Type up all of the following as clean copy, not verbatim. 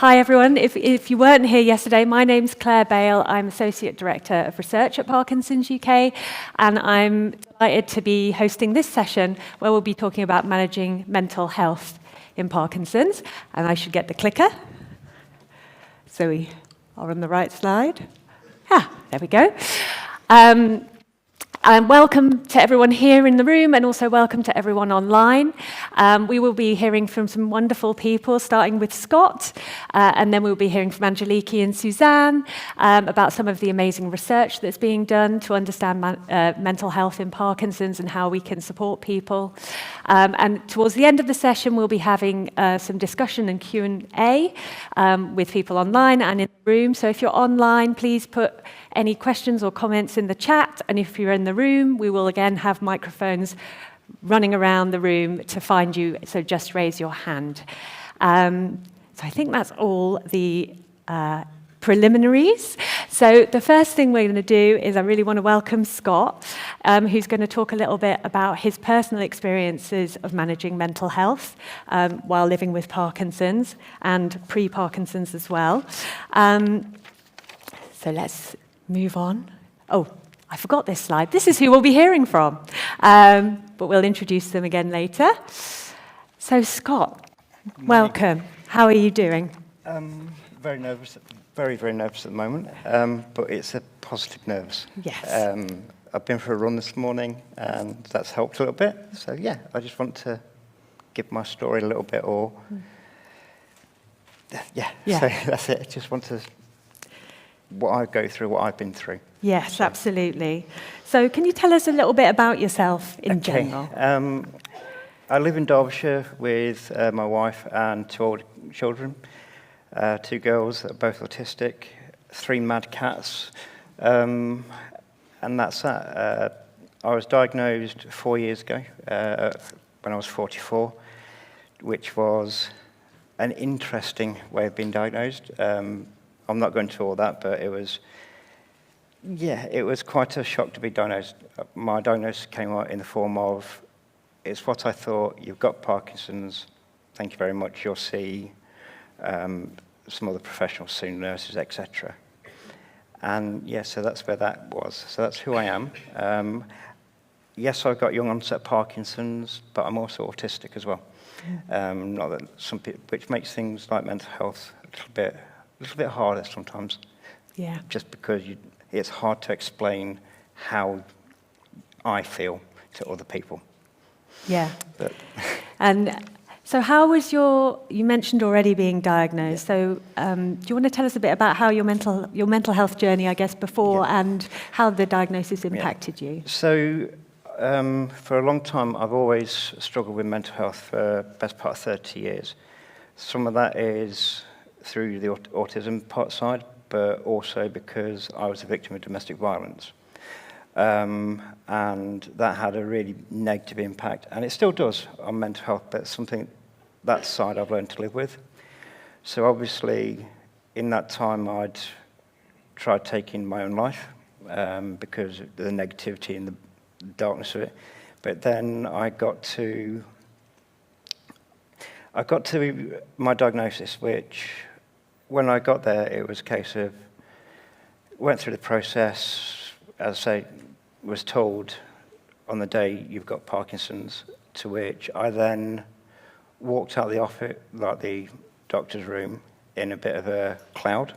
Hi everyone. If you weren't here yesterday, my name's Claire Bale. I'm Associate Director of Research at Parkinson's UK, and I'm delighted to be hosting this session where we'll be talking about managing mental health in Parkinson's. And I should get the clicker. So we are on the right slide. There we go. And welcome to everyone here in the room, and also welcome to everyone online. We will be hearing from some wonderful people, starting with Scott, and then we'll be hearing from Angeliki and Suzanne about some of the amazing research that's being done to understand mental health in Parkinson's and how we can support people. And towards the end of the session, we'll be having some discussion and Q&A with people online and in the room. So if you're online, please put any questions or comments in the chat, and if you're in the room, we will again have microphones running around the room to find you, so just raise your hand. So I think that's all the preliminaries. So the first thing we're going to do is I really want to welcome Scott, who's going to talk a little bit about his personal experiences of managing mental health while living with Parkinson's and pre-Parkinson's as well. So let's move on. Oh, I forgot this slide. This is who we'll be hearing from, but we'll introduce them again later. So Scott, welcome. How are you doing? Very nervous, very nervous at the moment, but it's a positive nerves. Yes. I've been for a run this morning, and that's helped a little bit. So yeah, I just want to give my story a little bit, or yeah. So that's it. I just want to what I go through, what I've been through. Yes, absolutely. So can you tell us a little bit about yourself in general? I live in Derbyshire with my wife and two older children, 2 girls that are both autistic, 3 mad cats, and that's that. I was diagnosed 4 years ago when I was 44, which was an interesting way of being diagnosed. I'm not going into all that, but it was quite a shock to be diagnosed. My diagnosis came out in the form of, it's what I thought, you've got Parkinson's, thank you very much, you'll see some other professionals soon, nurses, etc. And yeah, so that's where that was. So that's who I am. Yes, I've got young onset Parkinson's, but I'm also autistic as well. Not that some people, which makes things like mental health a little bit harder sometimes. Yeah. Just because it's hard to explain how I feel to other people. Yeah. But and so how was you mentioned already being diagnosed, so do you want to tell us a bit about how your mental health journey, I guess, before and how the diagnosis impacted you? So for a long time, I've always struggled with mental health for the best part of 30 years. Some of that is through the autism part side, but also because I was a victim of domestic violence. And that had a really negative impact, and it still does on mental health, but it's something, that side I've learned to live with. So obviously, in that time, I'd tried taking my own life because of the negativity and the darkness of it. But then I got to my diagnosis, which when I got there, it was a case of, went through the process, as I say, was told on the day you've got Parkinson's, to which I then walked out the office, like the doctor's room, in a bit of a cloud.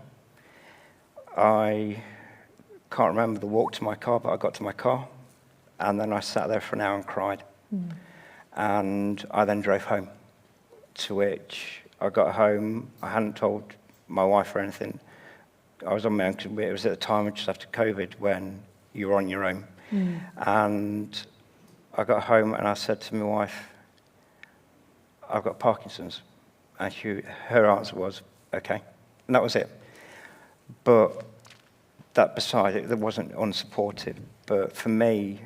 I can't remember the walk to my car, but I got to my car, and then I sat there for an hour and cried. And I then drove home, to which I got home, I hadn't told my wife or anything. I was on my own, because it was at the time just after COVID when you were on your own. And I got home and I said to my wife, I've got Parkinson's. And her answer was, okay. And that was it. But that beside it wasn't unsupportive. But for me,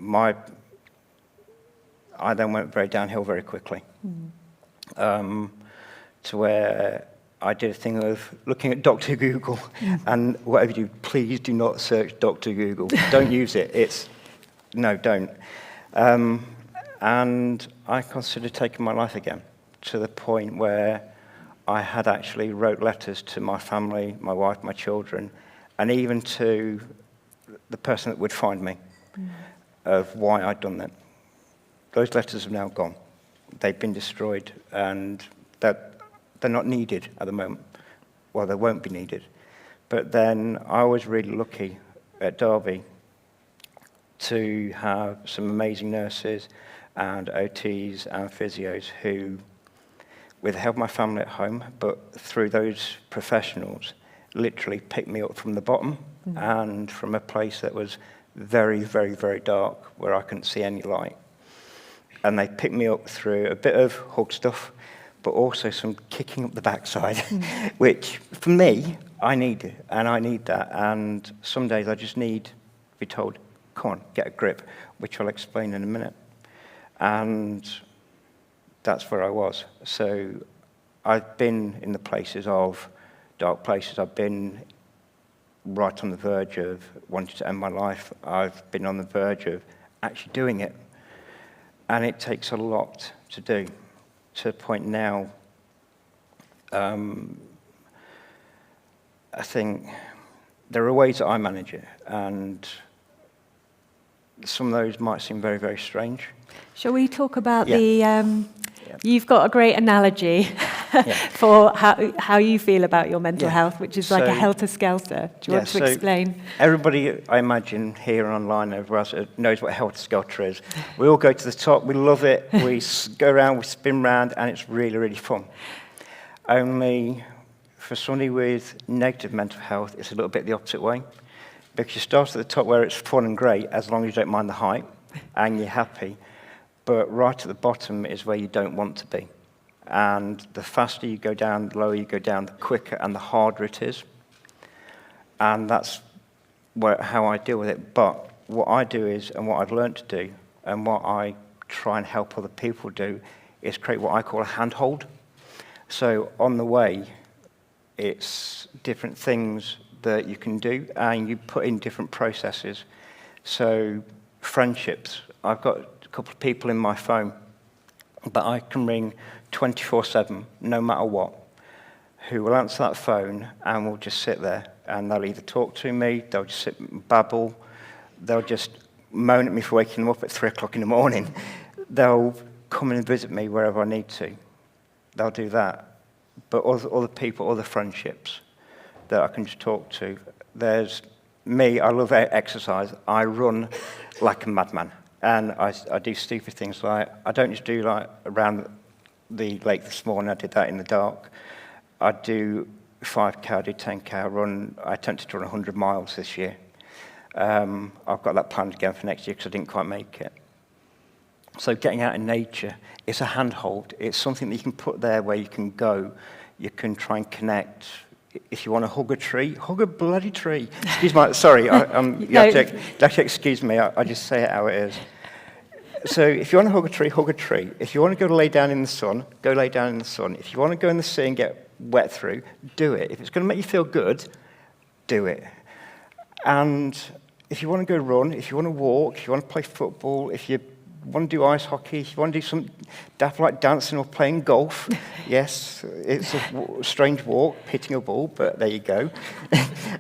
I then went very downhill very quickly. To where I did a thing of looking at Dr. Google, and whatever you do, please do not search Dr. Google. Don't use it. Don't. And I considered taking my life again, to the point where I had actually wrote letters to my family, my wife, my children, and even to the person that would find me of why I'd done that. Those letters have now gone. They've been destroyed, and they're not needed at the moment. Well, they won't be needed. But then I was really lucky at Derby to have some amazing nurses and OTs and physios who, with the help of my family at home, but through those professionals, literally picked me up from the bottom and from a place that was very, very, very dark where I couldn't see any light. And they picked me up through a bit of hug stuff, but also some kicking up the backside, which for me, I needed, and I need that. And some days I just need to be told, come on, get a grip, which I'll explain in a minute. And that's where I was. So I've been in the places of dark places. I've been right on the verge of wanting to end my life. I've been on the verge of actually doing it. And it takes a lot to do, to the point now, I think there are ways that I manage it, and some of those might seem very, very strange. Shall we talk about you've got a great analogy for how you feel about your mental health, which is like a helter-skelter. Do you want to explain? Everybody, I imagine, here and online, everyone else knows what helter-skelter is. We all go to the top, we love it, we go around, we spin round, and it's really, really fun. Only for somebody with negative mental health, it's a little bit the opposite way. Because you start at the top where it's fun and great, as long as you don't mind the height, and you're happy. But right at the bottom is where you don't want to be. And the faster you go down, the lower you go down, the quicker and the harder it is. And that's how I deal with it. But what I do is, and what I've learned to do, and what I try and help other people do, is create what I call a handhold. So on the way, it's different things that you can do, and you put in different processes. So friendships, I've got a couple of people in my phone that I can ring 24/7, no matter what, who will answer that phone and will just sit there, and they'll either talk to me, they'll just sit and babble, they'll just moan at me for waking them up at 3 o'clock in the morning. They'll come in and visit me wherever I need to. They'll do that. But other people, other friendships that I can just talk to. There's me, I love exercise. I run like a madman. And I do stupid things like, I don't just do like around the lake this morning, I did that in the dark. I do 5K, I do 10K, I attempted to run 100 miles this year. I've got that planned again for next year because I didn't quite make it. So getting out in nature, it's a handhold. It's something that you can put there where you can go. You can try and connect. If you want to hug a tree, hug a bloody tree. Excuse me, sorry, you have to excuse me, I just say it how it is. So if you want to hug a tree, hug a tree. If you want to go lay down in the sun, go lay down in the sun. If you want to go in the sea and get wet through, do it. If it's going to make you feel good, do it. And if you want to go run, if you want to walk, if you want to play football, if you want to do ice hockey, if you want to do some daft like dancing or playing golf, yes, it's a strange walk, hitting a ball, but there you go.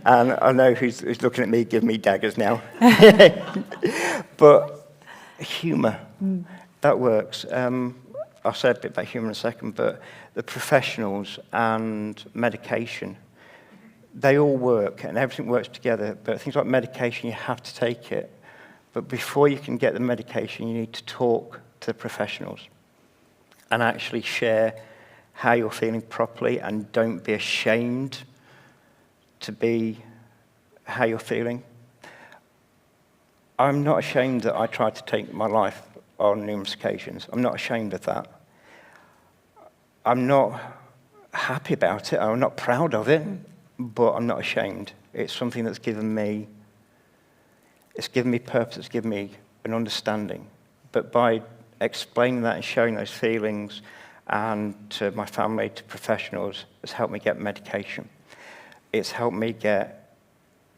And I know who's looking at me, giving me daggers now. But humour, that works. I'll say a bit about humour in a second, but the professionals and medication, they all work and everything works together. But things like medication, you have to take it. But before you can get the medication, you need to talk to the professionals and actually share how you're feeling properly, and don't be ashamed to be how you're feeling. I'm not ashamed that I tried to take my life on numerous occasions. I'm not ashamed of that. I'm not happy about it. I'm not proud of it, but I'm not ashamed. It's something that's given me purpose, it's given me an understanding. But by explaining that and showing those feelings, and to my family, to professionals, it's helped me get medication. It's helped me get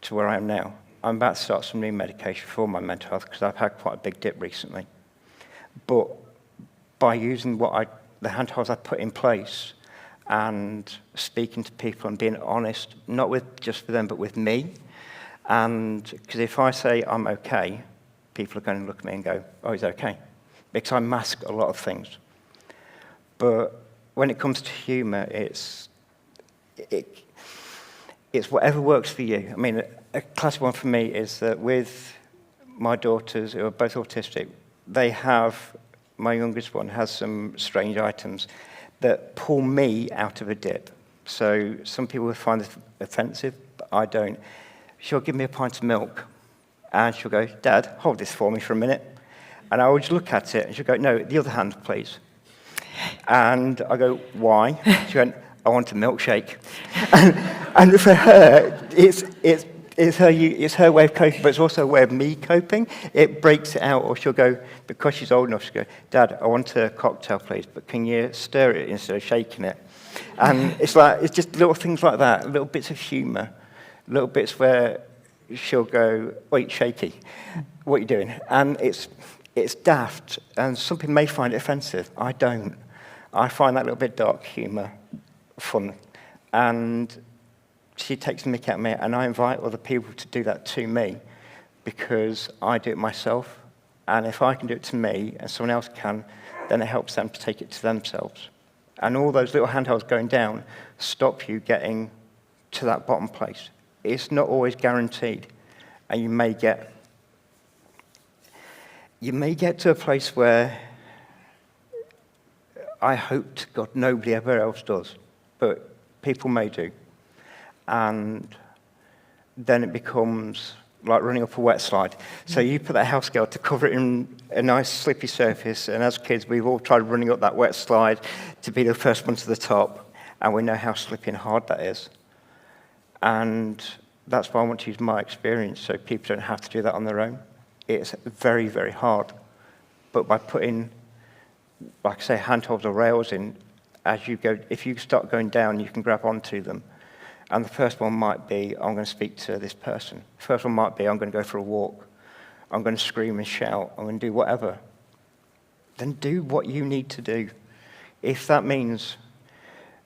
to where I am now. I'm about to start some new medication for my mental health because I've had quite a big dip recently. But by using the handholds I put in place and speaking to people and being honest, not with just for them, but with me. And because if I say I'm okay, people are going to look at me and go, oh, he's okay. Because I mask a lot of things. But when it comes to humour, it's whatever works for you. I mean, a classic one for me is that with my daughters, who are both autistic, my youngest one has some strange items that pull me out of a dip. So some people will find this offensive, but I don't. She'll give me a pint of milk, and she'll go, Dad, hold this for me for a minute. And I will just look at it, and she'll go, no, the other hand, please. And I go, why? She went, I want a milkshake. And for her, it's her way of coping, but it's also a way of me coping. It breaks it out, or she'll go, because she's old enough, she'll go, Dad, I want a cocktail, please, but can you stir it instead of shaking it? And it's just little things like that, little bits of humour, little bits where she'll go, wait, shaky, what are you doing? And it's daft, and some people may find it offensive. I don't. I find that little bit dark humour fun. And she takes the mick out of me, and I invite other people to do that to me because I do it myself. And if I can do it to me and someone else can, then it helps them to take it to themselves. And all those little handholds going down stop you getting to that bottom place. It's not always guaranteed. And you may get to a place where I hope to God nobody ever else does, but people may do. And then it becomes like running up a wet slide. So you put that house girl to cover it in a nice slippy surface, and as kids we've all tried running up that wet slide to be the first one to the top, and we know how slippy and hard that is. And that's why I want to use my experience so people don't have to do that on their own. It's very, very hard. But by putting, like I say, handholds or rails in, as you go, if you start going down, you can grab onto them. And the first one might be, I'm going to speak to this person. The first one might be, I'm going to go for a walk. I'm going to scream and shout. I'm going to do whatever. Then do what you need to do. If that means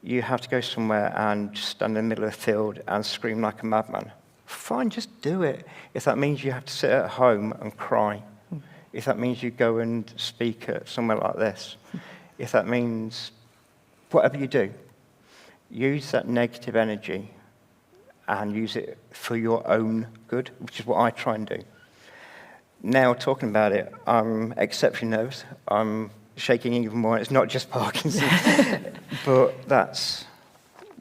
you have to go somewhere and just stand in the middle of the field and scream like a madman, fine, just do it. If that means you have to sit at home and cry, if that means you go and speak at somewhere like this, if that means whatever you do, use that negative energy and use it for your own good, which is what I try and do. Now, talking about it, I'm exceptionally nervous. I'm shaking even more. It's not just Parkinson, but that's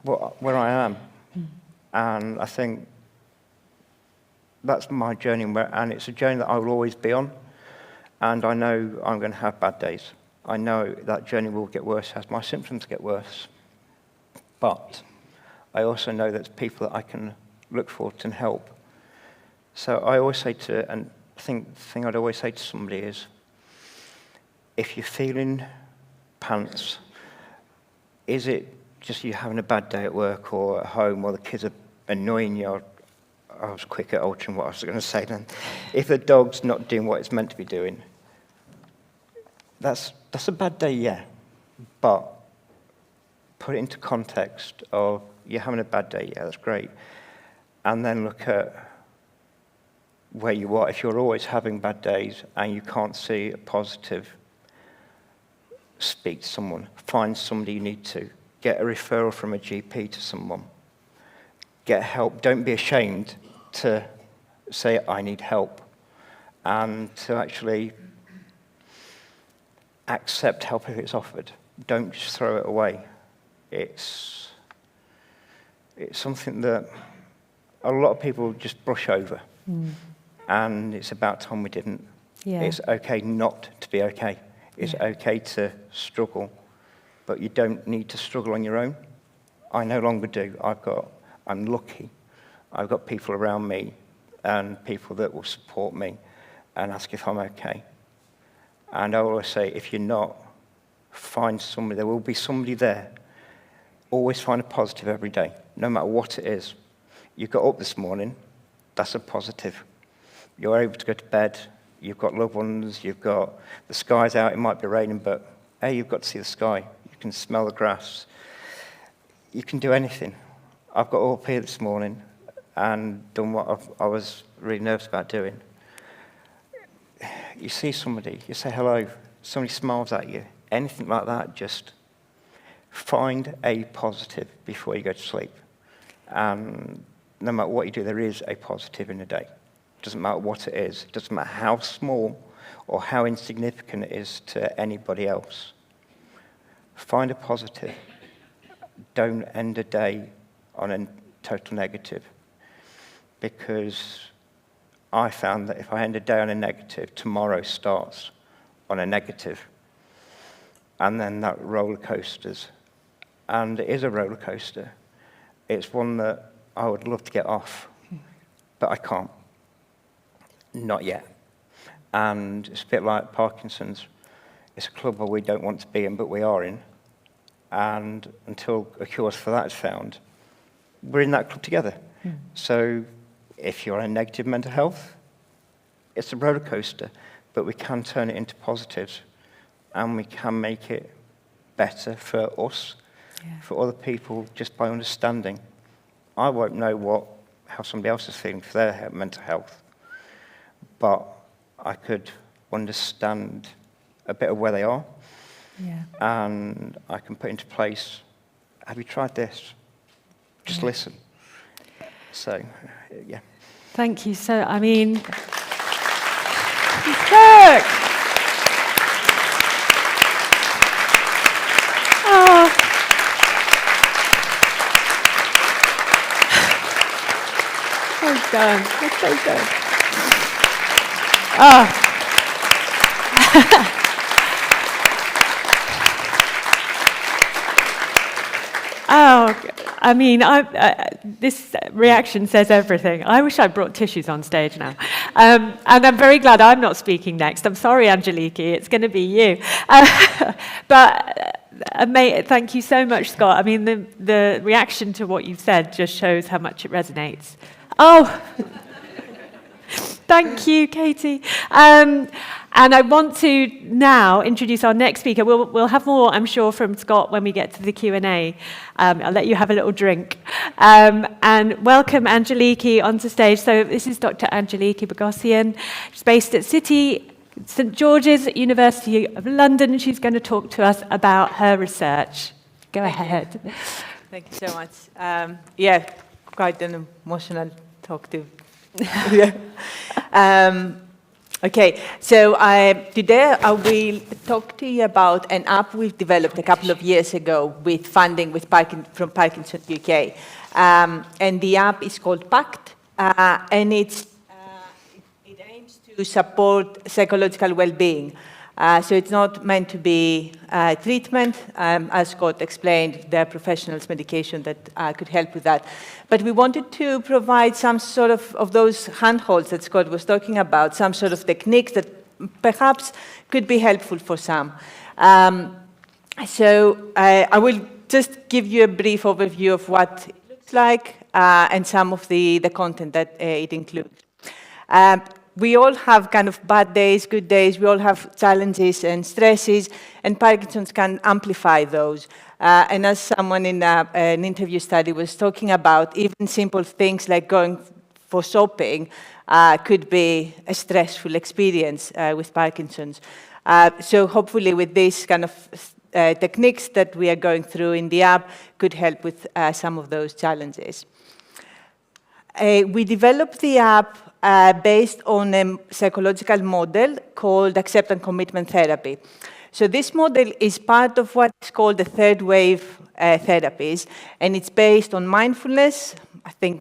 where I am. And I think that's my journey, and it's a journey that I will always be on. And I know I'm going to have bad days. I know that journey will get worse as my symptoms get worse. But I also know there's people that I can look for to help. So I always say and I think the thing I'd always say to somebody is, if you're feeling pants, is it just you having a bad day at work or at home, or the kids are annoying you? I was quick at altering what I was going to say then. If the dog's not doing what it's meant to be doing, that's a bad day, yeah. But put it into context of you're having a bad day, yeah, that's great. And then look at where you are. If you're always having bad days and you can't see a positive, speak to someone. Find somebody you need to. Get a referral from a GP to someone. Get help. Don't be ashamed to say, I need help. And to actually accept help if it's offered. Don't just throw it away. It's something that a lot of people just brush over. And it's about time we didn't. Yeah. It's okay not to be okay. It's okay to struggle, but you don't need to struggle on your own. I no longer do. I'm lucky. I've got people around me and people that will support me and ask if I'm okay. And I always say, if you're not, find somebody. There will be somebody there. Always find a positive every day, no matter what it is. You got up this morning, that's a positive. You're able to go to bed. You've got loved ones. You've got the sky's out. It might be raining, but hey, you've got to see the sky. You can smell the grass. you can do anything. I've got up here this morning and done what I was really nervous about doing. You see somebody, you say hello, somebody smiles at you, anything like that, just find a positive before you go to sleep. And no matter what you do, there is a positive in the day. It doesn't matter what it is. It doesn't matter how small or how insignificant it is to anybody else. Find a positive. Don't end a day on a total negative. Because I found that if I end a day on a negative, tomorrow starts on a negative. And then that roller coasters. And it is a roller coaster. It's one that I would love to get off, but I can't. Not yet. And it's a bit like Parkinson's. It's a club where we don't want to be in, but we are in. And until a cure for that is found, we're in that club together. So if you're on negative mental health, it's a roller coaster, but we can turn it into positives, and we can make it better for us, for other people, just by understanding. I won't know how somebody else is feeling for their mental health, but I could understand a bit of where they are, and I can put into place, have you tried this? Just listen. So, yeah. Thank you. So, I mean, look. Oh. Well done. That's so good. Oh. Oh, I mean, this reaction says everything. I wish I brought tissues on stage now. And I'm very glad I'm not speaking next. I'm sorry, Angeliki, it's going to be you. But thank you so much, Scott. I mean, the reaction to what you've said just shows how much it resonates. Oh, thank you, Katie. And I want to now introduce our next speaker. We'll have more, I'm sure, from Scott when we get to the Q&A. I'll let you have a little drink. And welcome Angeliki onto stage. So this is Dr. Angeliki Bogosian. She's based at St. George's University of London. She's going to talk to us about her research. Go ahead. Thank you so much. Quite an emotional talk too. Okay, so today I will talk to you about an app we've developed a couple of years ago with funding from Parkinson UK. And the app is called PACT, and it aims to support psychological well-being. So it's not meant to be treatment. As Scott explained, there are professionals' medication that could help with that. But we wanted to provide some sort of those handholds that Scott was talking about, some sort of techniques that perhaps could be helpful for some. So I will just give you a brief overview of what it looks like and some of the content that it includes. We all have kind of bad days, good days. We all have challenges and stresses, and Parkinson's can amplify those. And as someone in an interview study was talking about, even simple things like going for shopping could be a stressful experience with Parkinson's. So hopefully with these kind of techniques that we are going through in the app could help with some of those challenges. We developed the app based on a psychological model called accept and commitment therapy. So this model is part of what's called the third wave therapies, and it's based on mindfulness. I think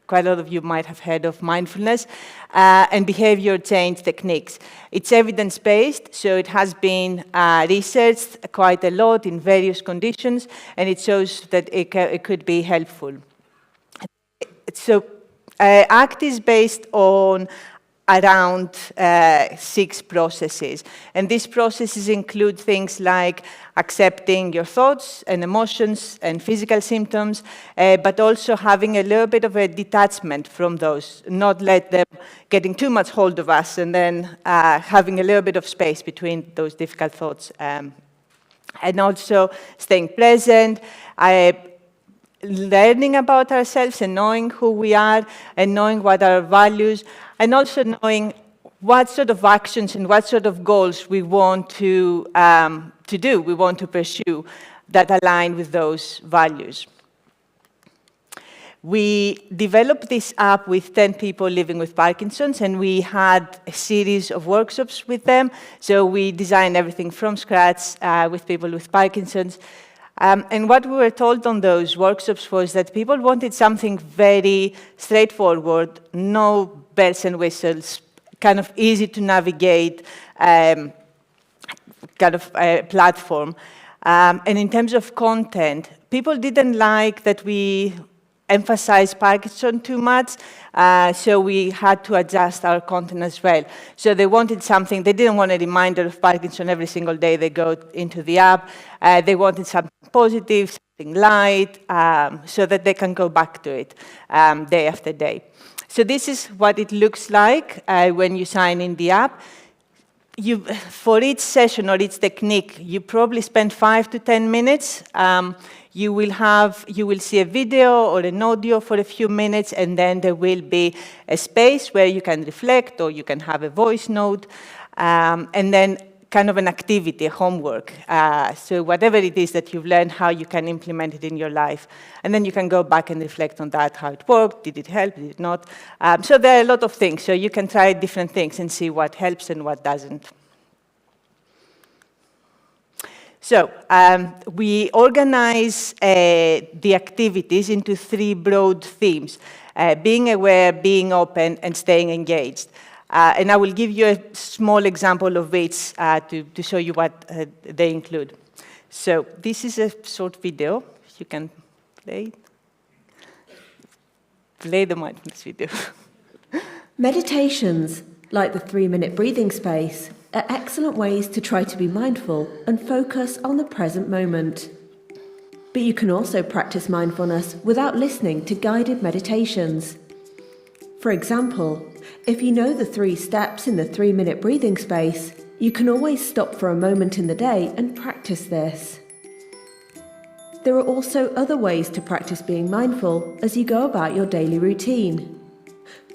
quite a lot of you might have heard of mindfulness, and behavior change techniques. It's evidence-based, so it has been researched quite a lot in various conditions, and it shows that it could be helpful. So ACT is based on around 6 processes. And these processes include things like accepting your thoughts and emotions and physical symptoms, but also having a little bit of a detachment from those, not let them getting too much hold of us, and then having a little bit of space between those difficult thoughts. And also staying present, learning about ourselves and knowing who we are and knowing what our values, and also knowing what sort of actions and what sort of goals we want to do, we want to pursue that align with those values. We developed this app with 10 people living with Parkinson's, and we had a series of workshops with them. So we designed everything from scratch with people with Parkinson's. And what we were told on those workshops was that people wanted something very straightforward, no bells and whistles, kind of easy to navigate, kind of a platform. And in terms of content, people didn't like that we emphasize Parkinson too much, so we had to adjust our content as well. So they wanted something, they didn't want a reminder of Parkinson every single day they go into the app. They wanted something positive, something light, so that they can go back to it day after day. So this is what it looks like when you sign in the app. For each session or each technique, you probably spend 5 to 10 minutes. You will see a video or an audio for a few minutes, and then there will be a space where you can reflect or you can have a voice note, and then kind of an activity, a homework. So whatever it is that you've learned, how you can implement it in your life. And then you can go back and reflect on that, how it worked, did it help, did it not? So there are a lot of things. So you can try different things and see what helps and what doesn't. So we organize the activities into 3 broad themes: being aware, being open, and staying engaged. And I will give you a small example of each to show you what they include. So this is a short video. You can play it. Play the mindfulness video. Meditations, like the 3-minute breathing space, are excellent ways to try to be mindful and focus on the present moment. But you can also practice mindfulness without listening to guided meditations. For example, if you know the 3 steps in the 3-minute breathing space, you can always stop for a moment in the day and practice this. There are also other ways to practice being mindful as you go about your daily routine.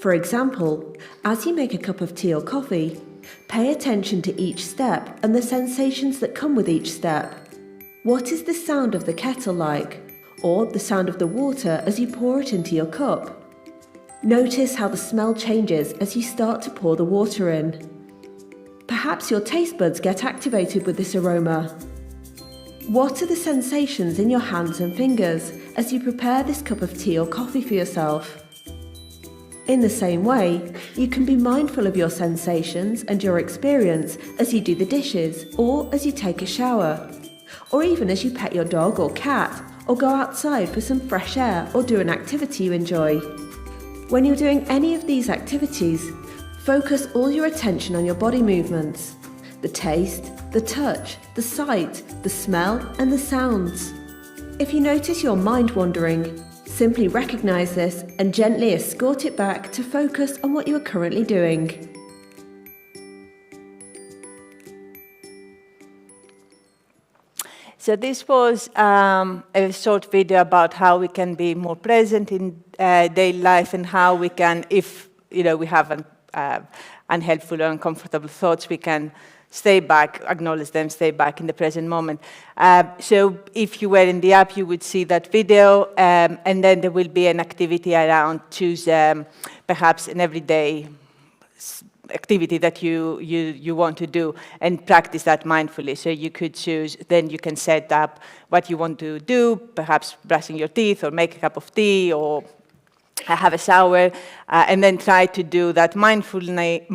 For example, as you make a cup of tea or coffee, pay attention to each step and the sensations that come with each step. What is the sound of the kettle like, or the sound of the water as you pour it into your cup? Notice how the smell changes as you start to pour the water in. Perhaps your taste buds get activated with this aroma. What are the sensations in your hands and fingers as you prepare this cup of tea or coffee for yourself? In the same way, you can be mindful of your sensations and your experience as you do the dishes, or as you take a shower, or even as you pet your dog or cat, or go outside for some fresh air or do an activity you enjoy. When you're doing any of these activities, focus all your attention on your body movements, the taste, the touch, the sight, the smell, and the sounds. If you notice your mind wandering, simply recognize this and gently escort it back to focus on what you are currently doing. So this was a short video about how we can be more present in daily life and how we can, if we have unhelpful or uncomfortable thoughts, we can stay back, acknowledge them, stay back in the present moment. So if you were in the app, you would see that video, and then there will be an activity around choose perhaps an everyday activity that you want to do and practice that mindfully. So you could choose, then you can set up what you want to do, perhaps brushing your teeth or make a cup of tea or have a shower, and then try to do that mindfully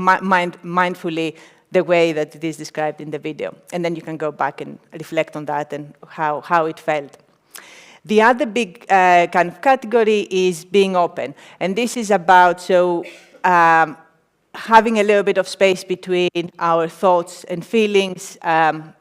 the way that it is described in the video. And then you can go back and reflect on that and how it felt. The other big kind of category is being open. And this is about having a little bit of space between our thoughts and feelings and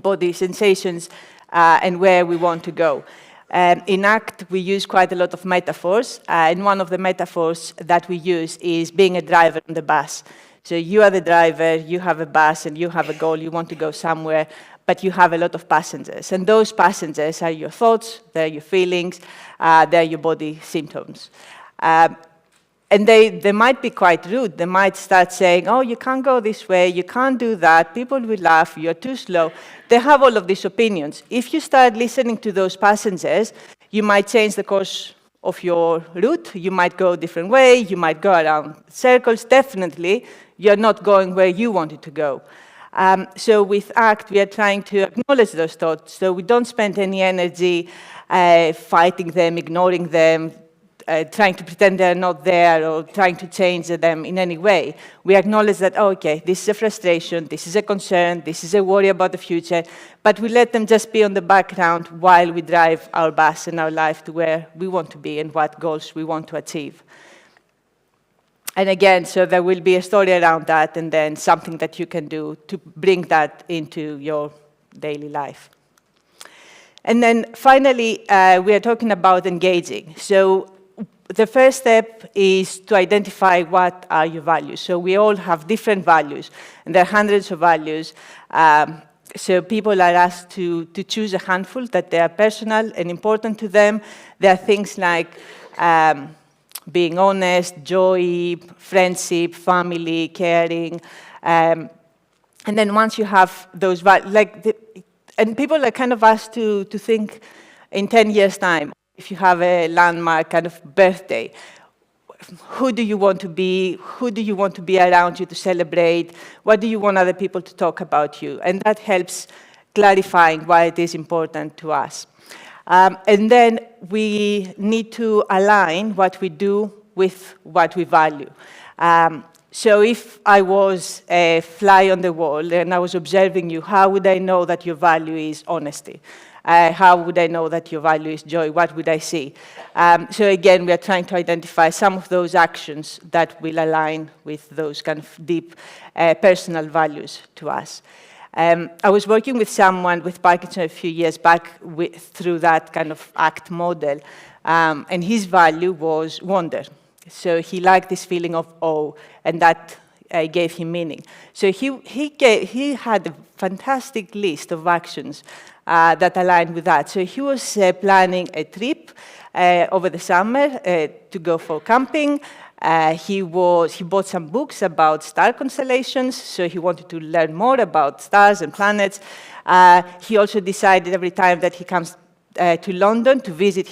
body sensations and where we want to go. In ACT, we use quite a lot of metaphors. And one of the metaphors that we use is being a driver on the bus. So you are the driver, you have a bus, and you have a goal, you want to go somewhere, but you have a lot of passengers. And those passengers are your thoughts, they're your feelings, they're your body symptoms. And they might be quite rude. They might start saying, oh, you can't go this way, you can't do that, people will laugh, you're too slow. They have all of these opinions. If you start listening to those passengers, you might change the course of your route, you might go a different way, you might go around circles. Definitely, you're not going where you wanted to go. So with ACT, we are trying to acknowledge those thoughts, so we don't spend any energy fighting them, ignoring them, trying to pretend they're not there or trying to change them in any way. We acknowledge that, oh, okay, this is a frustration, this is a concern, this is a worry about the future, but we let them just be on the background while we drive our bus and our life to where we want to be and what goals we want to achieve. And again, so there will be a story around that and then something that you can do to bring that into your daily life. And then finally, we are talking about engaging. So the first step is to identify what are your values. So we all have different values, and there are hundreds of values. So people are asked to choose a handful that they are personal and important to them. There are things like being honest, joy, friendship, family, caring. And then once you have those values, and people are kind of asked to think in 10 years' time, if you have a landmark kind of birthday, who do you want to be? Who do you want to be around you to celebrate? What do you want other people to talk about you? And that helps clarifying why it is important to us. And then we need to align what we do with what we value. So if I was a fly on the wall and I was observing you, how would I know that your value is honesty? How would I know that your value is joy? What would I see? So again, we are trying to identify some of those actions that will align with those kind of deep personal values to us. I was working with someone with Parkinson a few years back through that kind of ACT model, and his value was wonder. So he liked this feeling of awe, and that gave him meaning. So he had a fantastic list of actions that aligned with that. So he was planning a trip over the summer to go for camping. He bought some books about star constellations, so he wanted to learn more about stars and planets. He also decided every time that he comes to London to visit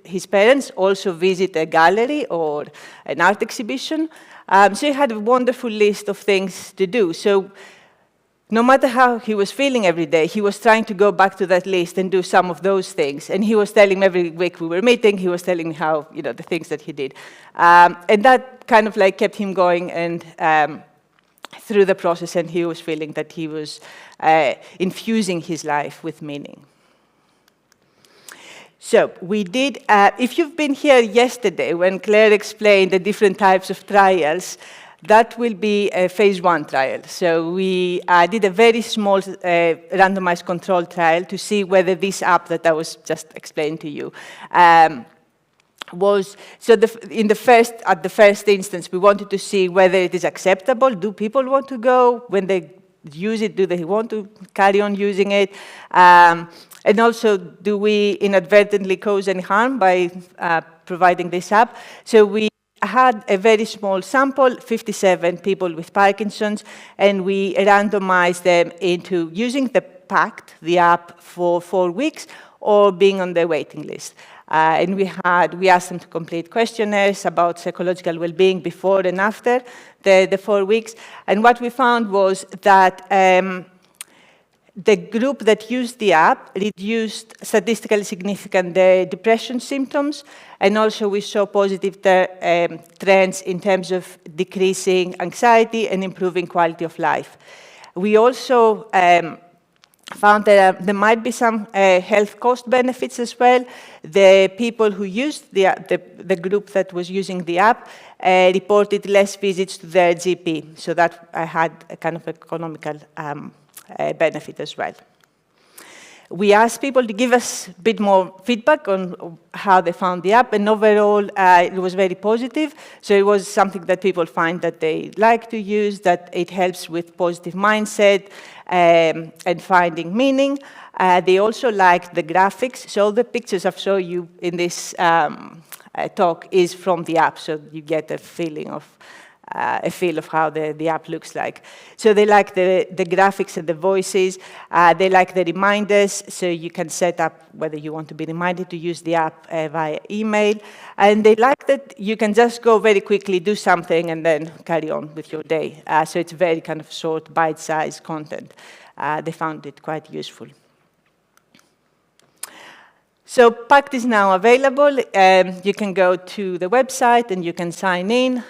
his parents, also visit a gallery or an art exhibition. So he had a wonderful list of things to do. So no matter how he was feeling every day, he was trying to go back to that list and do some of those things. And he was telling me every week we were meeting, he was telling me how, the things that he did. And that kind of like kept him going and through the process, and he was feeling that he was infusing his life with meaning. So we did, if you've been here yesterday when Claire explained the different types of trials, that will be a phase 1 trial. So we did a very small randomized control trial to see whether this app that I was just explaining to you was, so at the first instance, we wanted to see whether it is acceptable. Do people want to go? When they use it, do they want to carry on using it? And also, do we inadvertently cause any harm by providing this app? So we had a very small sample, 57 people with Parkinson's, and we randomized them into using the PACT, the app, for 4 weeks, or being on the waiting list. And we asked them to complete questionnaires about psychological well-being before and after the 4 weeks. And what we found was that the group that used the app reduced statistically significant depression symptoms, and also we saw positive trends in terms of decreasing anxiety and improving quality of life. We also found that there might be some health cost benefits as well. The people who used the group that was using the app reported less visits to their GP, so that had a kind of economical benefit as well. We asked people to give us a bit more feedback on how they found the app, and overall, it was very positive. So it was something that people find that they like to use, that it helps with positive mindset and finding meaning. They also like the graphics. So all the pictures I've shown you in this talk is from the app, so you get a feel of how the app looks like. So they like the graphics and the voices. They like the reminders, so you can set up whether you want to be reminded to use the app via email. And they like that you can just go very quickly, do something, and then carry on with your day. So it's very kind of short, bite-sized content. They found it quite useful. So Pact is now available. You can go to the website and you can sign in.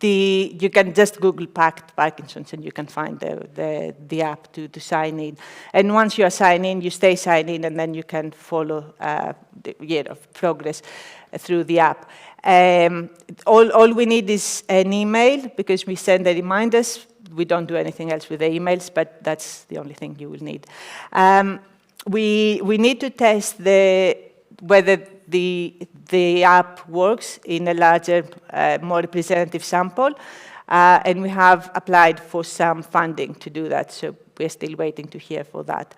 You can just Google Pact Parkinson's and you can find the app to sign in. And once you are signed in, you stay signed in, and then you can follow the progress through the app. All we need is an email, because we send the reminders. We don't do anything else with the emails, but that's the only thing you will need. We need to test whether the app works in a larger, more representative sample, and we have applied for some funding to do that, so we're still waiting to hear for that.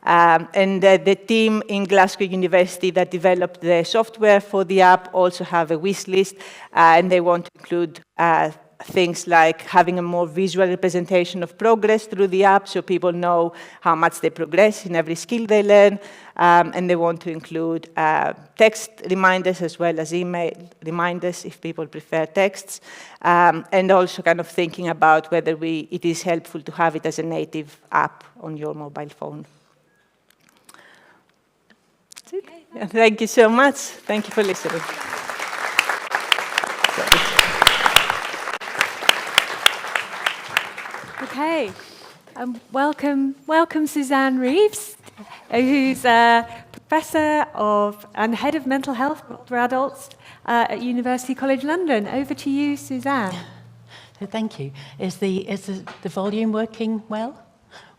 And the team in Glasgow University that developed the software for the app also have a wish list, and they want to include things like having a more visual representation of progress through the app, so people know how much they progress in every skill they learn. And they want to include text reminders as well as email reminders if people prefer texts. And also kind of thinking about whether it is helpful to have it as a native app on your mobile phone. That's it. Okay, thank you so much. Thank you for listening. Okay, welcome Suzanne Reeves, who's a professor and head of mental health for adults at University College London. Over to you, Suzanne. So thank you. Is the volume working well?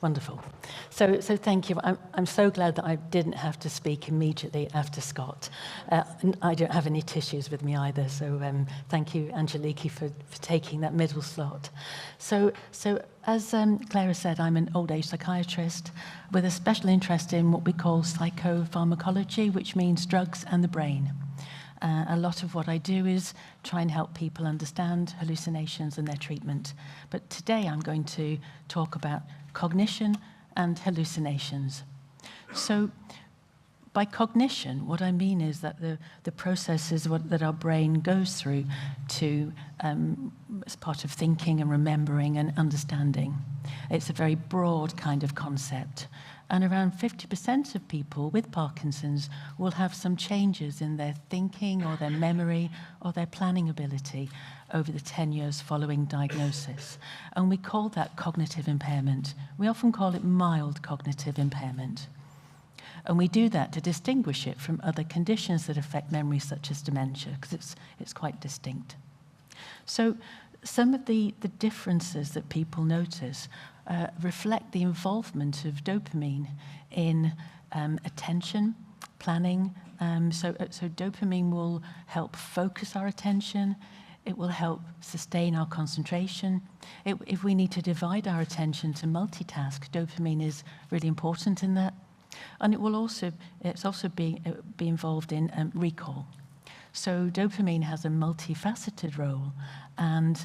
Wonderful. So thank you. I'm so glad that I didn't have to speak immediately after Scott. And I don't have any tissues with me either, so thank you, Angeliki, for taking that middle slot. So as Clara said, I'm an old age psychiatrist with a special interest in what we call psychopharmacology, which means drugs and the brain. A lot of what I do is try and help people understand hallucinations and their treatment. But today I'm going to talk about cognition and hallucinations. So by cognition, what I mean is that the processes that our brain goes through to as part of thinking and remembering and understanding. It's a very broad kind of concept. And around 50% of people with Parkinson's will have some changes in their thinking or their memory or their planning ability over the 10 years following diagnosis. And we call that cognitive impairment. We often call it mild cognitive impairment. And we do that to distinguish it from other conditions that affect memory, such as dementia, because it's quite distinct. So some of the differences that people notice reflect the involvement of dopamine in attention, planning. So dopamine will help focus our attention. It will help sustain our concentration. If we need to divide our attention to multitask, dopamine is really important in that. And it's also be involved in recall. So dopamine has a multifaceted role, and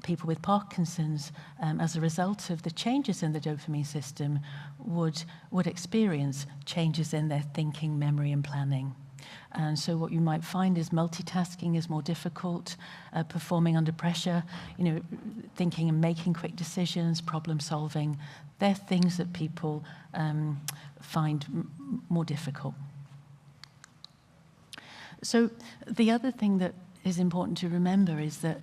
people with Parkinson's, as a result of the changes in the dopamine system, would experience changes in their thinking, memory, and planning. And so what you might find is multitasking is more difficult, performing under pressure, thinking and making quick decisions, problem solving. They're things that people find more difficult. So the other thing that is important to remember is that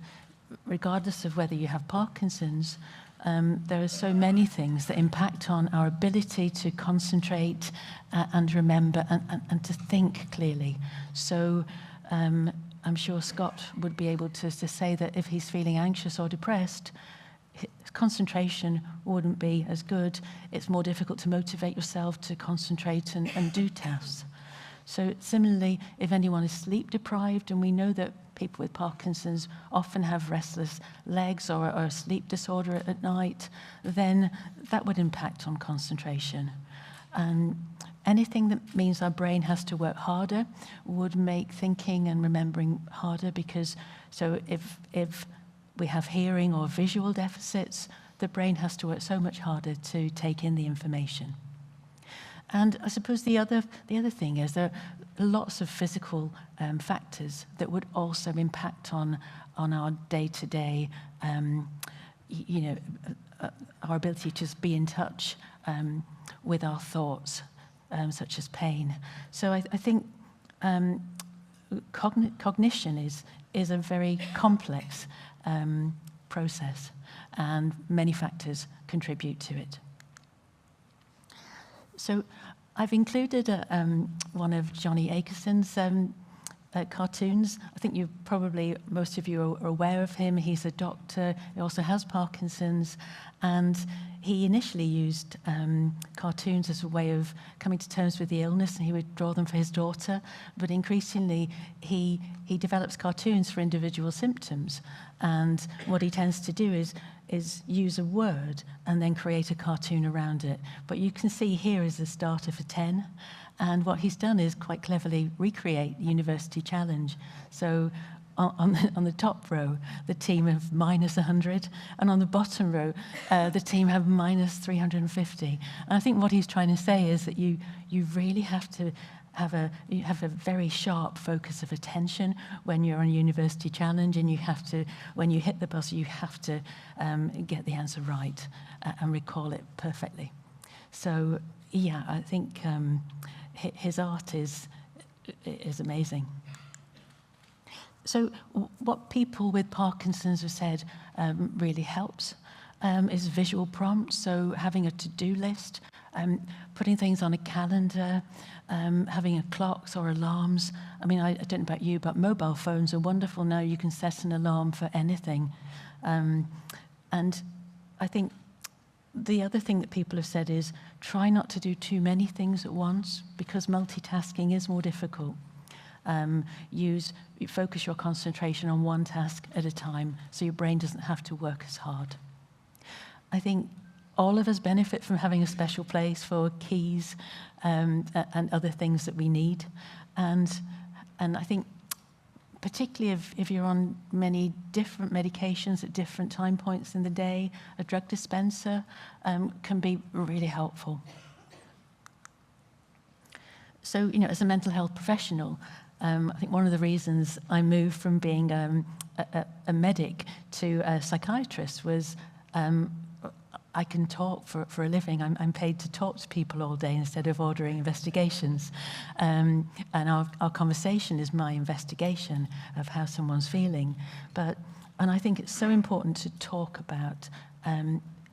regardless of whether you have Parkinson's, there are so many things that impact on our ability to concentrate and remember and to think clearly. So I'm sure Scott would be able to say that if he's feeling anxious or depressed, concentration wouldn't be as good. It's more difficult to motivate yourself to concentrate and do tasks. So similarly, if anyone is sleep deprived, and we know that people with Parkinson's often have restless legs or a sleep disorder at night, then that would impact on concentration. Anything that means our brain has to work harder would make thinking and remembering harder, because so if we have hearing or visual deficits, the brain has to work so much harder to take in the information. And I suppose the other thing is there are lots of physical factors that would also impact on our day-to-day, our ability to just be in touch with our thoughts, such as pain. So I think cognition is a very complex process, and many factors contribute to it. So I've included one of Johnny Akerson's cartoons. I think most of you are aware of him. He's a doctor. He also has Parkinson's, and he initially used cartoons as a way of coming to terms with the illness, and he would draw them for his daughter. But increasingly, he develops cartoons for individual symptoms. And what he tends to do is use a word and then create a cartoon around it. But you can see here is the starter for 10. And what he's done is quite cleverly recreate the university challenge. So on the top row, the team have -100, and on the bottom row, the team have -350. And I think what he's trying to say is that you really have to have a very sharp focus of attention when you're on a university challenge, and when you hit the buzzer, you have to get the answer right and recall it perfectly. So yeah, I think his art is amazing. So what people with Parkinson's have said really helps is visual prompts. So having a to-do list, putting things on a calendar, having clocks or alarms. I mean, I don't know about you, but mobile phones are wonderful now. You can set an alarm for anything. And I think the other thing that people have said is try not to do too many things at once, because multitasking is more difficult. Focus your concentration on one task at a time, so your brain doesn't have to work as hard. I think all of us benefit from having a special place for keys and other things that we need. And I think particularly if you're on many different medications at different time points in the day, a drug dispenser can be really helpful. So, as a mental health professional, I think one of the reasons I moved from being a medic to a psychiatrist was I can talk for a living. I'm paid to talk to people all day instead of ordering investigations. And our conversation is my investigation of how someone's feeling. And I think it's so important to talk about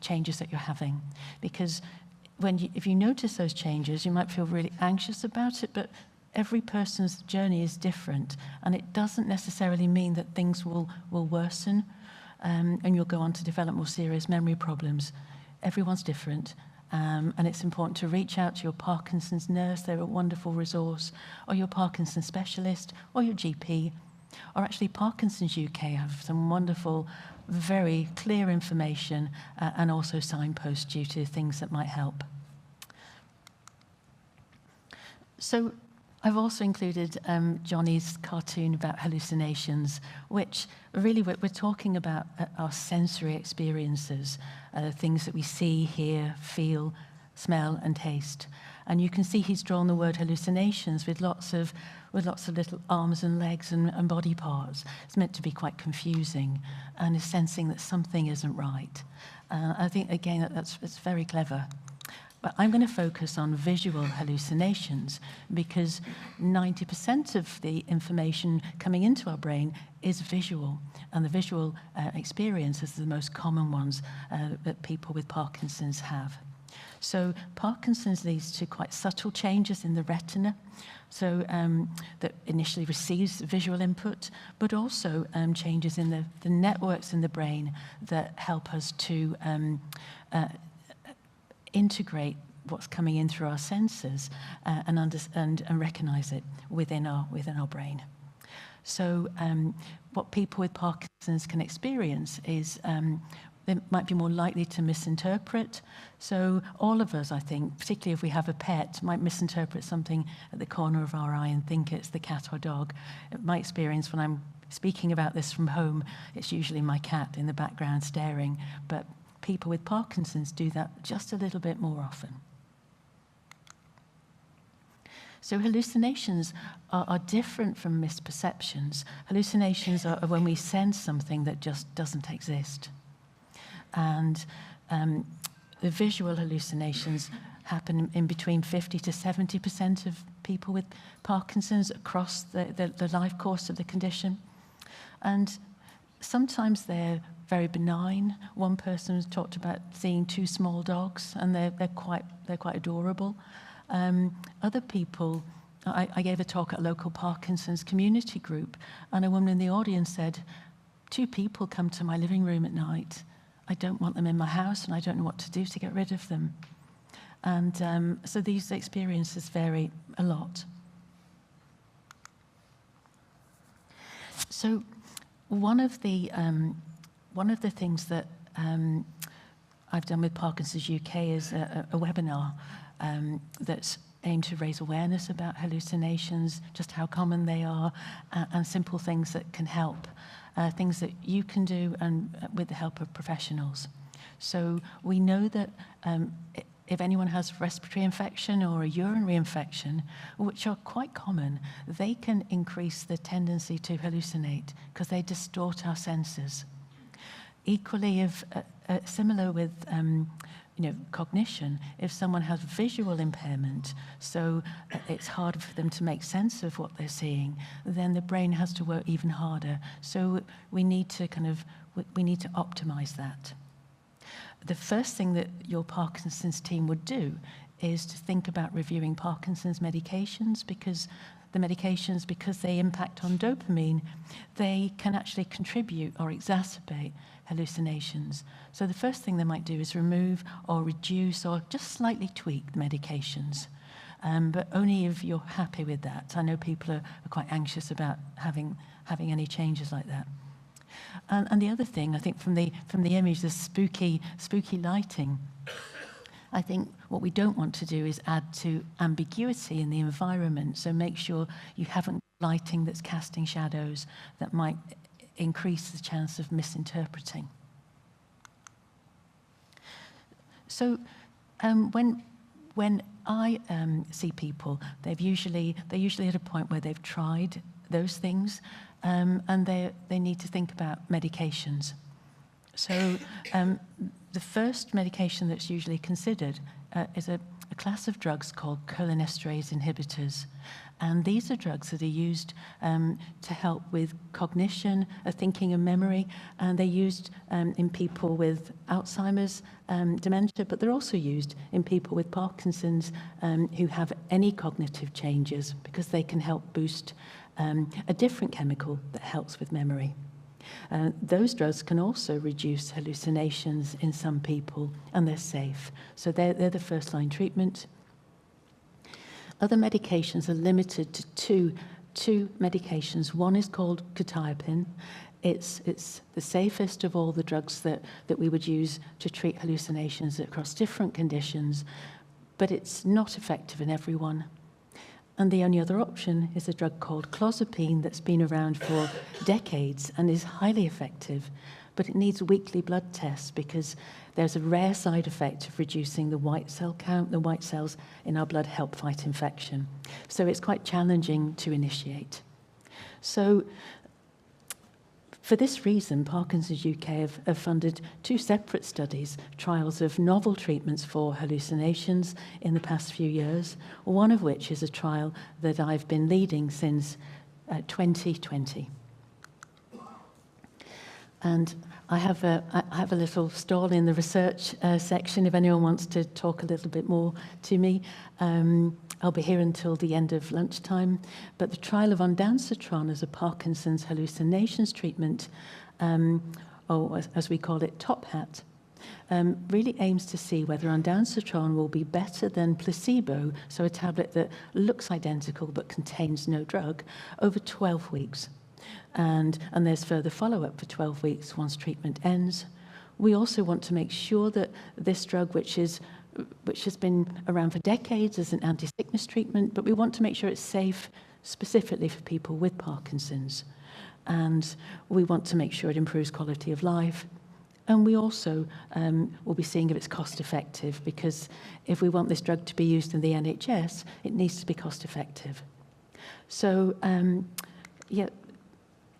changes that you're having, because if you notice those changes, you might feel really anxious about it, but every person's journey is different, and it doesn't necessarily mean that things will worsen and you'll go on to develop more serious memory problems. Everyone's different, and it's important to reach out to your Parkinson's nurse. They're a wonderful resource, or your Parkinson's specialist, or your GP, or actually Parkinson's UK have some wonderful, very clear information and also signposts due to things that might help. So I've also included Johnny's cartoon about hallucinations, which really we're talking about our sensory experiences, things that we see, hear, feel, smell, and taste. And you can see he's drawn the word hallucinations with lots of little arms and legs and body parts. It's meant to be quite confusing, and is sensing that something isn't right. I think, again, it's very clever. But I'm going to focus on visual hallucinations, because 90% of the information coming into our brain is visual, and the visual experience is the most common ones that people with Parkinson's have. So Parkinson's leads to quite subtle changes in the retina, so that initially receives visual input, but also changes in the networks in the brain that help us to integrate what's coming in through our senses and understand and recognize it within our brain. So what people with Parkinson's can experience is they might be more likely to misinterpret. So all of us, I think, particularly if we have a pet, might misinterpret something at the corner of our eye and think it's the cat or dog. My experience when I'm speaking about this from home, it's usually my cat in the background staring, but people with Parkinson's do that just a little bit more often. So hallucinations are different from misperceptions. Hallucinations are when we sense something that just doesn't exist. And the visual hallucinations happen in between 50 to 70% of people with Parkinson's across the life course of the condition. And sometimes they're very benign. One person talked about seeing 2 small dogs, and they're quite adorable. Other people, I gave a talk at a local Parkinson's community group, and a woman in the audience said, 2 people come to my living room at night. I don't want them in my house, and I don't know what to do to get rid of them. And so these experiences vary a lot. So one of the things that I've done with Parkinson's UK is a webinar that's aimed to raise awareness about hallucinations, just how common they are, and simple things that can help. Things that you can do and with the help of professionals. So we know that if anyone has respiratory infection or a urinary infection, which are quite common, they can increase the tendency to hallucinate because they distort our senses. Equally, if similar with cognition, if someone has visual impairment, so it's harder for them to make sense of what they're seeing, then the brain has to work even harder. So we need to optimize that. The first thing that your Parkinson's team would do is to think about reviewing Parkinson's medications, because the medications, because they impact on dopamine, they can actually contribute or exacerbate hallucinations. So the first thing they might do is remove or reduce or just slightly tweak the medications. But only if you're happy with that. I know people are quite anxious about having any changes like that. And the other thing, I think from the image, the spooky lighting, I think what we don't want to do is add to ambiguity in the environment. So make sure you haven't lighting that's casting shadows that might increase the chance of misinterpreting. So when I see people, they're usually at a point where they've tried those things, and they need to think about medications. So the first medication that's usually considered is a class of drugs called cholinesterase inhibitors. And these are drugs that are used to help with cognition, thinking and memory. And they're used in people with Alzheimer's, dementia, but they're also used in people with Parkinson's who have any cognitive changes, because they can help boost a different chemical that helps with memory. Those drugs can also reduce hallucinations in some people, and they're safe. So they're the first-line treatment. Other medications are limited to two medications. One is called quetiapine. It's the safest of all the drugs that we would use to treat hallucinations across different conditions, but it's not effective in everyone. And the only other option is a drug called clozapine that's been around for decades and is highly effective, but it needs weekly blood tests because there's a rare side effect of reducing the white cell count. The white cells in our blood help fight infection. So it's quite challenging to initiate. So for this reason, Parkinson's UK have funded two separate studies, trials of novel treatments for hallucinations in the past few years, one of which is a trial that I've been leading since 2020. And I have a little stall in the research section if anyone wants to talk a little bit more to me. I'll be here until the end of lunchtime. But the trial of ondansetron as a Parkinson's hallucinations treatment, or as we call it, Top Hat, really aims to see whether ondansetron will be better than placebo, so a tablet that looks identical but contains no drug, over 12 weeks. And there's further follow-up for 12 weeks once treatment ends. We also want to make sure that this drug, which has been around for decades as an anti-sickness treatment, but we want to make sure it's safe specifically for people with Parkinson's. And we want to make sure it improves quality of life. And we also will be seeing if it's cost-effective, because if we want this drug to be used in the NHS, it needs to be cost-effective. So, yeah,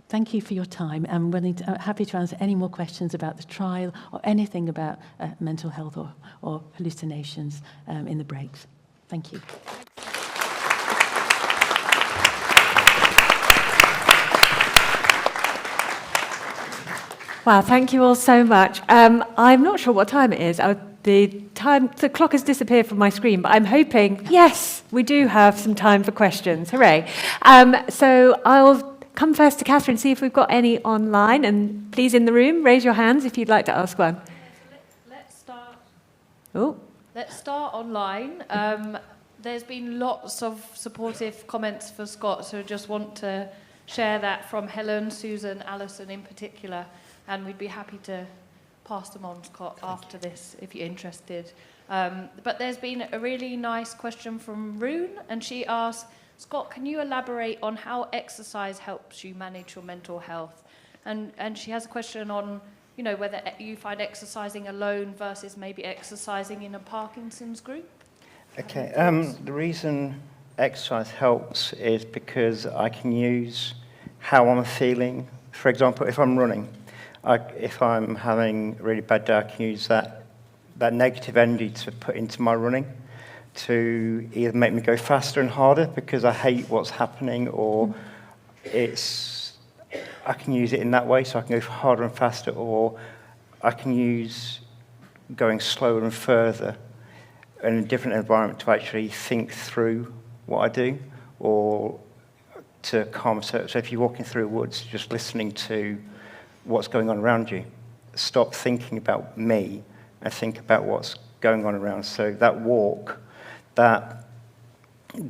thank you for your time. I'm happy to answer any more questions about the trial or anything about mental health or hallucinations in the breaks. Thank you. Wow, thank you all so much. I'm not sure what time it is. The clock has disappeared from my screen, but I'm hoping, yes, we do have some time for questions. Hooray. So I'll come first to Catherine, see if we've got any online, and please in the room, raise your hands if you'd like to ask one. Let's start. Oh. Let's start online. There's been lots of supportive comments for Scott, so I just want to share that from Helen, Susan, Alison in particular, and we'd be happy to pass them on, Scott, after this, if you're interested. But there's been a really nice question from Rune, and she asks, Scott, can you elaborate on how exercise helps you manage your mental health? And she has a question on, you know, whether you find exercising alone versus maybe exercising in a Parkinson's group? Okay, the reason exercise helps is because I can use how I'm feeling. For example, if I'm running, if I'm having a really bad day, I can use that negative energy to put into my running to either make me go faster and harder because I hate what's happening, or I can use it in that way, so I can go harder and faster, or I can use going slower and further in a different environment to actually think through what I do, or to calm. So if you're walking through woods, just listening to what's going on around you. Stop thinking about me and think about what's going on around. So that walk, that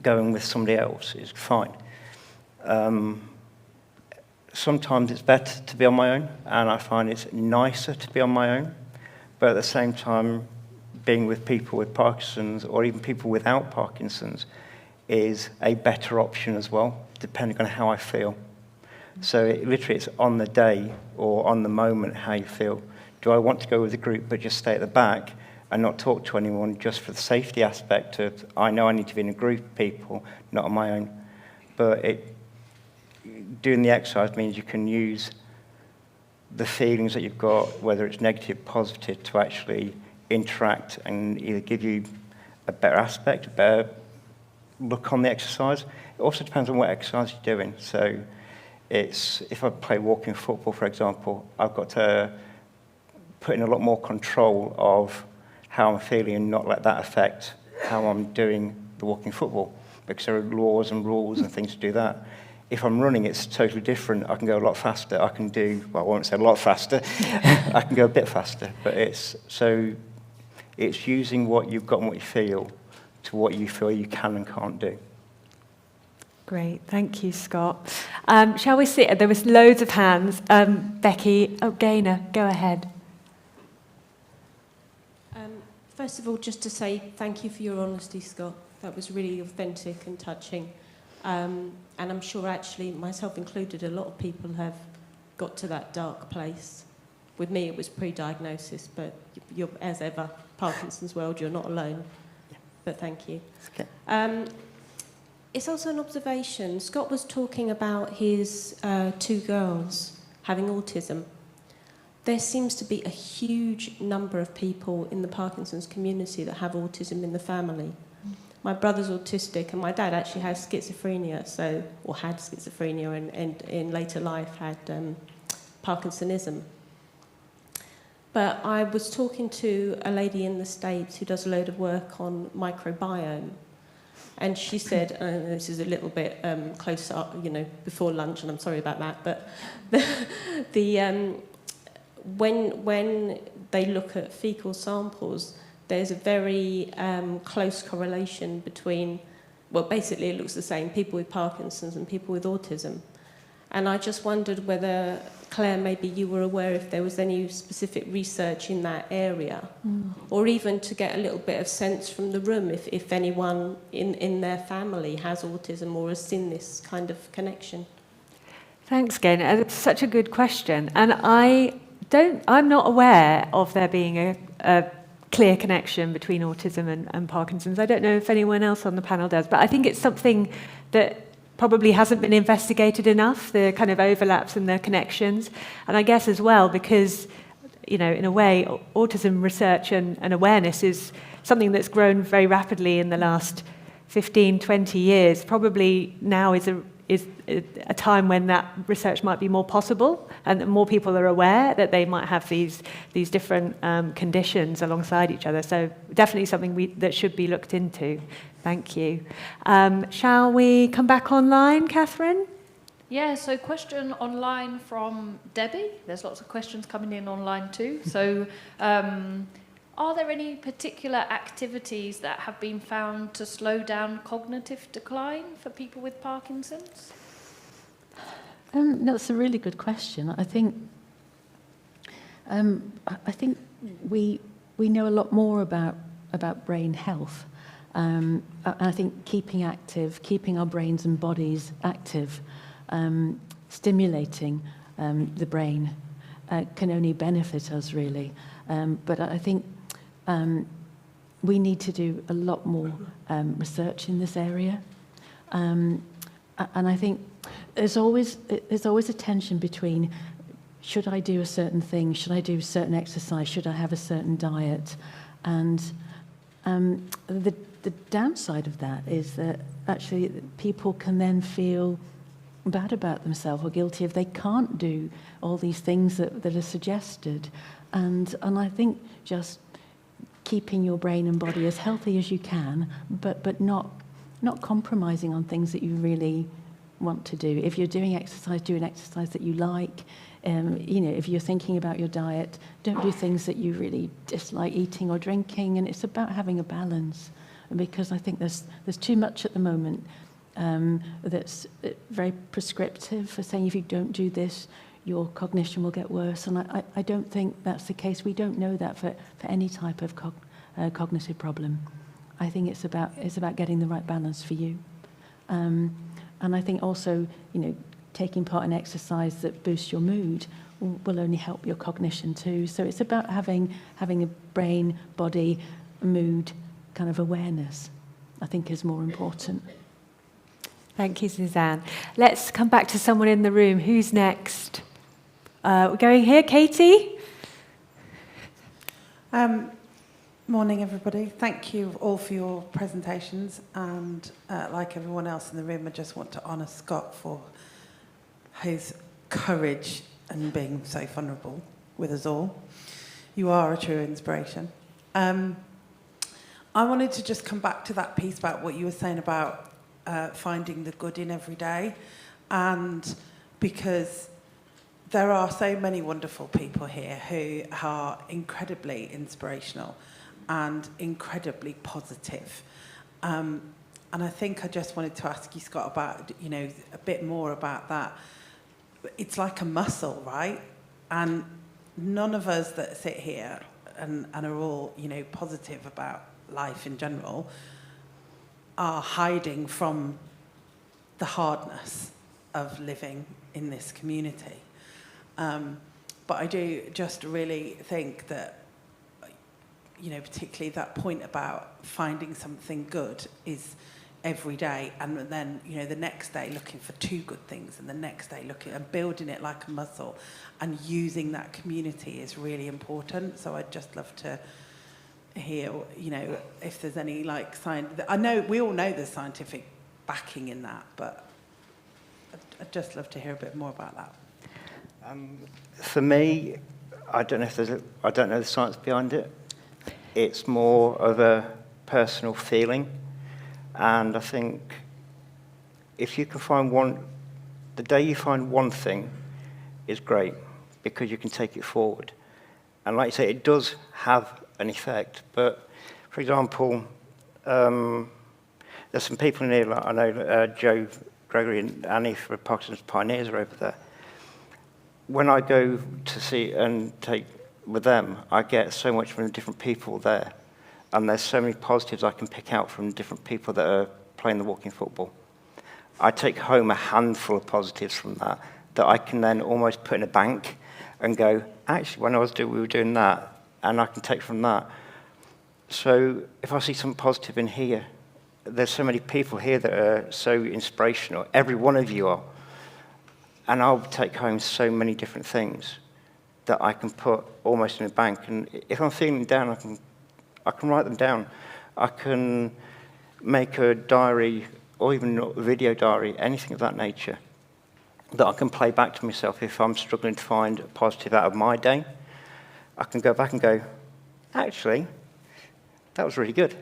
going with somebody else is fine. Sometimes it's better to be on my own, and I find it's nicer to be on my own. But at the same time, being with people with Parkinson's or even people without Parkinson's is a better option as well, depending on how I feel. So literally it's on the day or on the moment how you feel. Do I want to go with a group but just stay at the back and not talk to anyone just for the safety aspect of, I know I need to be in a group of people, not on my own. But doing the exercise means you can use the feelings that you've got, whether it's negative, positive, to actually interact and either give you a better aspect, a better look on the exercise. It also depends on what exercise you're doing. So if I play walking football, for example, I've got to put in a lot more control of how I'm feeling and not let that affect how I'm doing the walking football, because there are laws and rules and things to do that. If I'm running, it's totally different. I can go a lot faster. I can do, well, I won't say a lot faster. I can go a bit faster. But it's using what you've got and what you feel to what you feel you can and can't do. Great, thank you, Scott. Shall we see? There was loads of hands. Becky, Gaynor, go ahead. First of all, just to say thank you for your honesty, Scott. That was really authentic and touching. And I'm sure, actually, myself included, a lot of people have got to that dark place. With me, it was pre-diagnosis, but you're, as ever, Parkinson's world, you're not alone. But thank you. Okay. It's also an observation. Scott was talking about his 2 girls having autism. There seems to be a huge number of people in the Parkinson's community that have autism in the family. My brother's autistic, and my dad actually has schizophrenia, or had schizophrenia, and in later life had Parkinsonism. But I was talking to a lady in the States who does a load of work on microbiome. And she said, and this is a little bit close up, before lunch, and I'm sorry about that, but when they look at fecal samples, there's a very close correlation between, well, basically it looks the same, people with Parkinson's and people with autism. And I just wondered whether, Claire, maybe you were aware if there was any specific research in that area, or even to get a little bit of sense from the room if anyone in their family has autism or has seen this kind of connection. Thanks, Gen. It's such a good question. And I'm not aware of there being a clear connection between autism and Parkinson's. I don't know if anyone else on the panel does, but I think it's something that probably hasn't been investigated enough, the kind of overlaps and the connections. And I guess as well, because, in a way, autism research and awareness is something that's grown very rapidly in the last 15, 20 years. Probably now is a time when that research might be more possible and that more people are aware that they might have these different conditions alongside each other. So definitely something that should be looked into. Thank you. Shall we come back online, Catherine? Yeah, so question online from Debbie. There's lots of questions coming in online too. So are there any particular activities that have been found to slow down cognitive decline for people with Parkinson's? That's a really good question. I think we know a lot more about brain health. And I think keeping active, keeping our brains and bodies active, stimulating the brain can only benefit us, really. But I think we need to do a lot more research in this area. And I think there's always a tension between, should I do a certain thing, should I do a certain exercise, should I have a certain diet? And the downside of that is that actually people can then feel bad about themselves or guilty if they can't do all these things that are suggested. And I think just keeping your brain and body as healthy as you can, but not compromising on things that you really want to do. If you're doing exercise, do an exercise that you like. If you're thinking about your diet, don't do things that you really dislike eating or drinking. And it's about having a balance, because I think there's too much at the moment that's very prescriptive for saying if you don't do this, your cognition will get worse. And I don't think that's the case. We don't know that for any type of cognitive problem. I think it's about getting the right balance for you. And I think also, taking part in exercise that boosts your mood will only help your cognition too. So it's about having a brain, body, mood kind of awareness, I think, is more important. Thank you, Suzanne. Let's come back to someone in the room. Who's next? We're going here, Katie. Morning, everybody. Thank you all for your presentations. And like everyone else in the room, I just want to honour Scott for his courage and being so vulnerable with us all. You are a true inspiration. I wanted to just come back to that piece about what you were saying about finding the good in every day. And because there are so many wonderful people here who are incredibly inspirational and incredibly positive. And I think I just wanted to ask you, Scott, about, a bit more about that. It's like a muscle, right? And none of us that sit here and are all, positive about life in general are hiding from the hardness of living in this community. But I do just really think that, particularly that point about finding something good is every day, and then, the next day looking for two good things, and the next day looking and building it like a muscle, and using that community is really important. So I'd just love to hear, if there's any I know we all know there's scientific backing in that, but I'd just love to hear a bit more about that. For me, I don't know the science behind it. It's more of a personal feeling. And I think if you can find the day you find one thing is great, because you can take it forward. And like you say, it does have an effect. But, for example, there's some people in here, like I know Joe, Gregory and Annie for Parkinson's Pioneers are over there. When I go to see and take with them, I get so much from the different people there. And there's so many positives I can pick out from different people that are playing the walking football. I take home a handful of positives from that I can then almost put in a bank and go, actually, when we were doing that, and I can take from that. So if I see something positive in here, there's so many people here that are so inspirational. Every one of you are. And I'll take home so many different things that I can put almost in a bank. And if I'm feeling down, I can write them down. I can make a diary, or even a video diary, anything of that nature, that I can play back to myself if I'm struggling to find a positive out of my day. I can go back and go, actually, that was really good.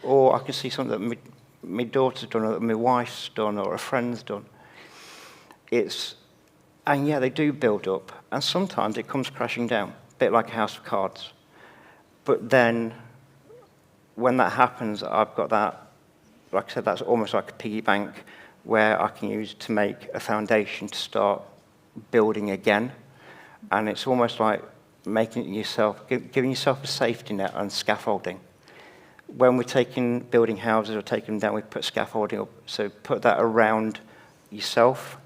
Or I can see something that my daughter's done, or that my wife's done, or a friend's done. And yeah, they do build up. And sometimes it comes crashing down, a bit like a house of cards. But then, when that happens, I've got that, like I said, that's almost like a piggy bank where I can use to make a foundation to start building again. And it's almost like making it yourself, giving yourself a safety net and scaffolding. When we're building houses or taking them down, we put scaffolding up. So put that around yourself.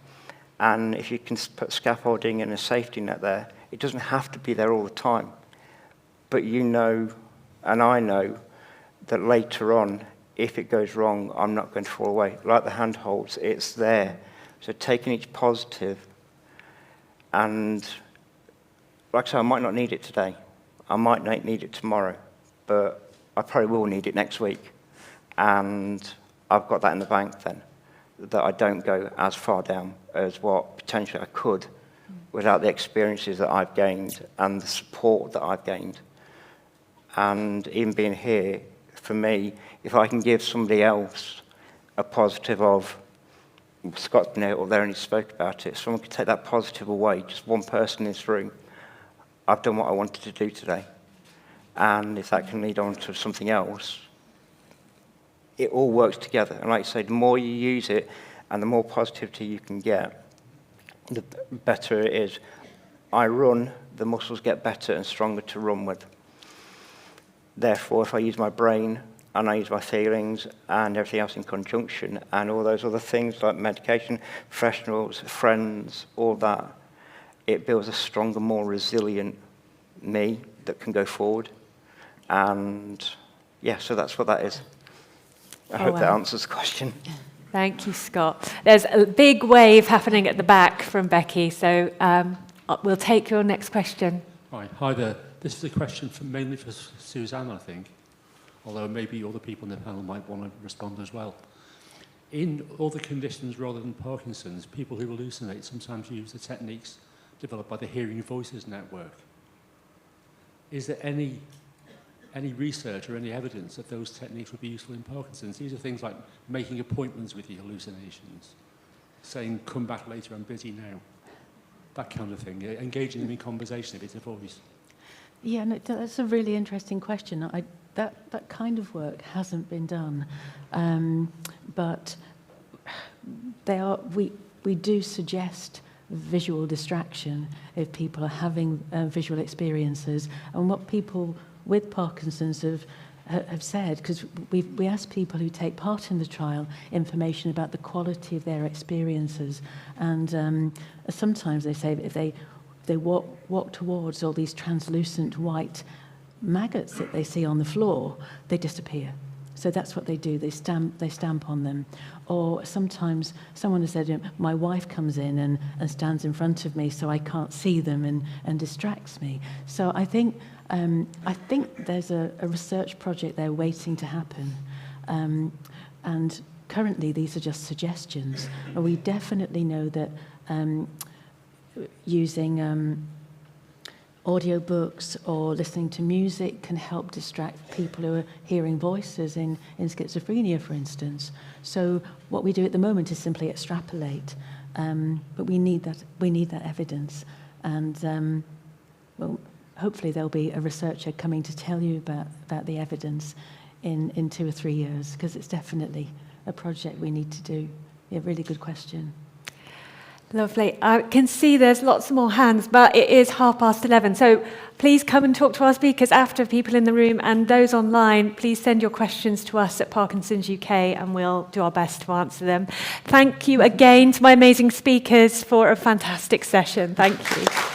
And if you can put scaffolding and a safety net there, it doesn't have to be there all the time. But you know, and I know, that later on, if it goes wrong, I'm not going to fall away. Like the handholds, it's there. So taking each positive, and like I say, I might not need it today. I might not need it tomorrow, but I probably will need it next week. And I've got that in the bank then, that I don't go as far down as what potentially I could without the experiences that I've gained and the support that I've gained. And even being here, for me, if I can give somebody else a positive of, Scott's been out there and he spoke about it, someone could take that positive away, just one person in this room, I've done what I wanted to do today. And if that can lead on to something else, it all works together. And like I say, the more you use it and the more positivity you can get, the better it is. I run, the muscles get better and stronger to run with. Therefore, if I use my brain and I use my feelings and everything else in conjunction and all those other things like medication, professionals, friends, all that, it builds a stronger, more resilient me that can go forward. And yeah, so that's what that is. I hope that answers the question. Thank you, Scott. There's a big wave happening at the back from Becky, so we'll take your next question. Hi there. This is a question mainly for Suzanne, I think, although maybe other people in the panel might want to respond as well. In other conditions rather than Parkinson's, people who hallucinate sometimes use the techniques developed by the Hearing Voices Network. Is there any research or any evidence that those techniques would be useful in Parkinson's? These are things like making appointments with your hallucinations, saying, come back later, I'm busy now, that kind of thing, engaging them in conversation if it's a voice. Yeah, no, that's a really interesting question. That kind of work hasn't been done, but we do suggest visual distraction if people are having visual experiences. And what people with Parkinson's have said, because we ask people who take part in the trial information about the quality of their experiences, and sometimes they say that if they walk towards all these translucent white maggots that they see on the floor, they disappear. So that's what they do. They stamp on them. Or sometimes someone has said, my wife comes in and stands in front of me so I can't see them and distracts me. So I think there's a research project there waiting to happen. And currently these are just suggestions. And we definitely know that using audiobooks or listening to music can help distract people who are hearing voices in schizophrenia, for instance. So what we do at the moment is simply extrapolate, but we need that evidence. And well, hopefully there'll be a researcher coming to tell you about the evidence in 2 or 3 years, because it's definitely a project we need to do. Yeah, really good question. Lovely. I can see there's lots more hands, but it is 11:30. So please come and talk to our speakers after, people in the room, and those online, please send your questions to us at Parkinson's UK and we'll do our best to answer them. Thank you again to my amazing speakers for a fantastic session. Thank you.